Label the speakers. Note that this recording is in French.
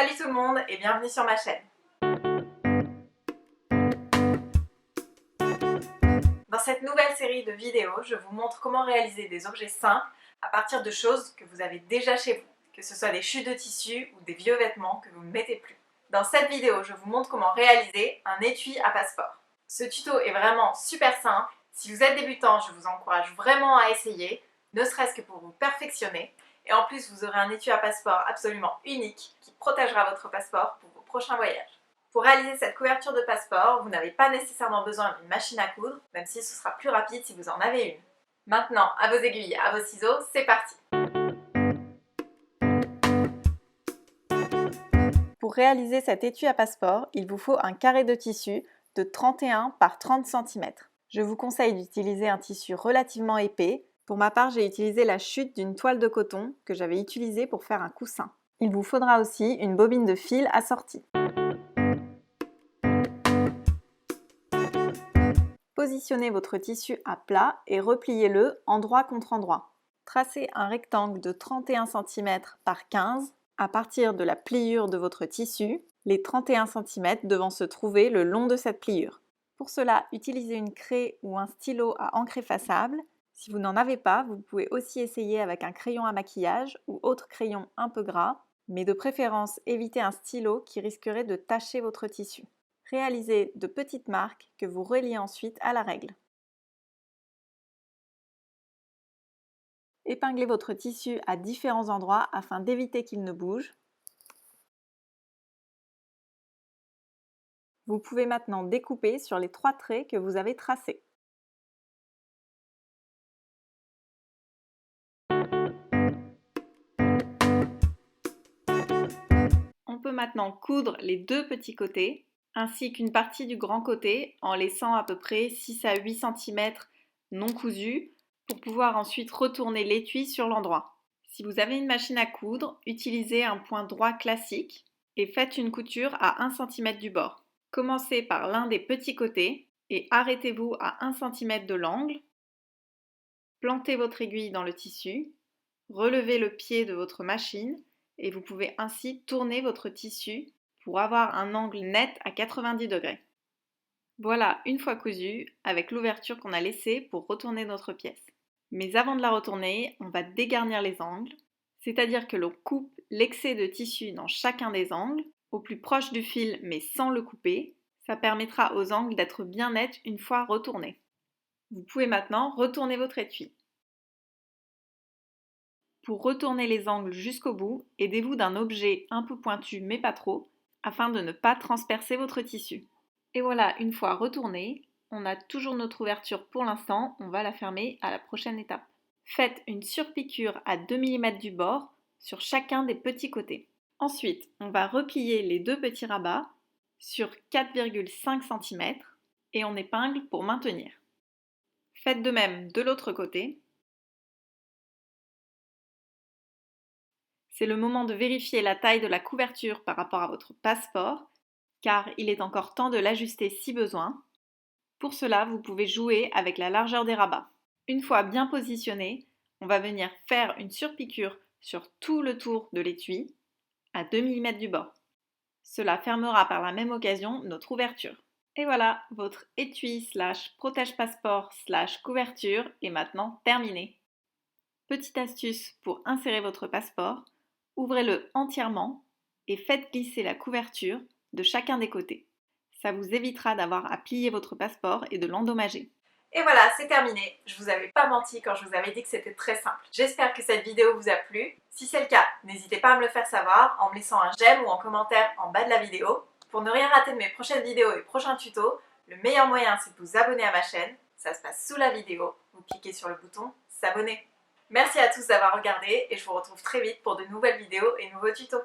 Speaker 1: Salut tout le monde et bienvenue sur ma chaîne. Dans cette nouvelle série de vidéos, je vous montre comment réaliser des objets simples à partir de choses que vous avez déjà chez vous, que ce soit des chutes de tissu ou des vieux vêtements que vous ne mettez plus. Dans cette vidéo, je vous montre comment réaliser un étui à passeport. Ce tuto est vraiment super simple. Si vous êtes débutant, je vous encourage vraiment à essayer, ne serait-ce que pour vous perfectionner. Et en plus, vous aurez un étui à passeport absolument unique qui protégera votre passeport pour vos prochains voyages. Pour réaliser cette couverture de passeport, vous n'avez pas nécessairement besoin d'une machine à coudre, même si ce sera plus rapide si vous en avez une. Maintenant, à vos aiguilles, à vos ciseaux, c'est parti! Pour réaliser cet étui à passeport, il vous faut un carré de tissu de 31 par 30 cm. Je vous conseille d'utiliser un tissu relativement épais. Pour ma part, j'ai utilisé la chute d'une toile de coton que j'avais utilisée pour faire un coussin. Il vous faudra aussi une bobine de fil assortie. Positionnez votre tissu à plat et repliez-le endroit contre endroit. Tracez un rectangle de 31 cm par 15 à partir de la pliure de votre tissu, les 31 cm devant se trouver le long de cette pliure. Pour cela, utilisez une craie ou un stylo à encre effaçable. Si vous n'en avez pas, vous pouvez aussi essayer avec un crayon à maquillage ou autre crayon un peu gras, mais de préférence évitez un stylo qui risquerait de tacher votre tissu. Réalisez de petites marques que vous reliez ensuite à la règle. Épinglez votre tissu à différents endroits afin d'éviter qu'il ne bouge. Vous pouvez maintenant découper sur les 3 traits que vous avez tracés. On peut maintenant coudre les 2 petits côtés, ainsi qu'une partie du grand côté en laissant à peu près 6 à 8 cm non cousus pour pouvoir ensuite retourner l'étui sur l'endroit. Si vous avez une machine à coudre, utilisez un point droit classique et faites une couture à 1 cm du bord. Commencez par l'un des petits côtés et arrêtez-vous à 1 cm de l'angle. Plantez votre aiguille dans le tissu, relevez le pied de votre machine et vous pouvez ainsi tourner votre tissu pour avoir un angle net à 90 degrés. Voilà, une fois cousu, avec l'ouverture qu'on a laissée pour retourner notre pièce. Mais avant de la retourner, on va dégarnir les angles, c'est-à-dire que l'on coupe l'excès de tissu dans chacun des angles, au plus proche du fil mais sans le couper. Ça permettra aux angles d'être bien nets une fois retournés. Vous pouvez maintenant retourner votre étui. Pour retourner les angles jusqu'au bout, aidez-vous d'un objet un peu pointu mais pas trop, afin de ne pas transpercer votre tissu. Et voilà, une fois retourné, on a toujours notre ouverture pour l'instant, on va la fermer à la prochaine étape. Faites une surpiqûre à 2 mm du bord sur chacun des petits côtés. Ensuite, on va replier les 2 petits rabats sur 4,5 cm et on épingle pour maintenir. Faites de même de l'autre côté. C'est le moment de vérifier la taille de la couverture par rapport à votre passeport, car il est encore temps de l'ajuster si besoin. Pour cela, vous pouvez jouer avec la largeur des rabats. Une fois bien positionné, on va venir faire une surpiqûre sur tout le tour de l'étui à 2 mm du bord. Cela fermera par la même occasion notre ouverture. Et voilà, votre étui / protège-passeport / couverture est maintenant terminé. Petite astuce pour insérer votre passeport, ouvrez-le entièrement et faites glisser la couverture de chacun des côtés. Ça vous évitera d'avoir à plier votre passeport et de l'endommager. Et voilà, c'est terminé. Je vous avais pas menti quand je vous avais dit que c'était très simple. J'espère que cette vidéo vous a plu. Si c'est le cas, n'hésitez pas à me le faire savoir en me laissant un j'aime ou en commentaire en bas de la vidéo. Pour ne rien rater de mes prochaines vidéos et prochains tutos, le meilleur moyen c'est de vous abonner à ma chaîne. Ça se passe sous la vidéo. Vous cliquez sur le bouton s'abonner. Merci à tous d'avoir regardé et je vous retrouve très vite pour de nouvelles vidéos et nouveaux tutos.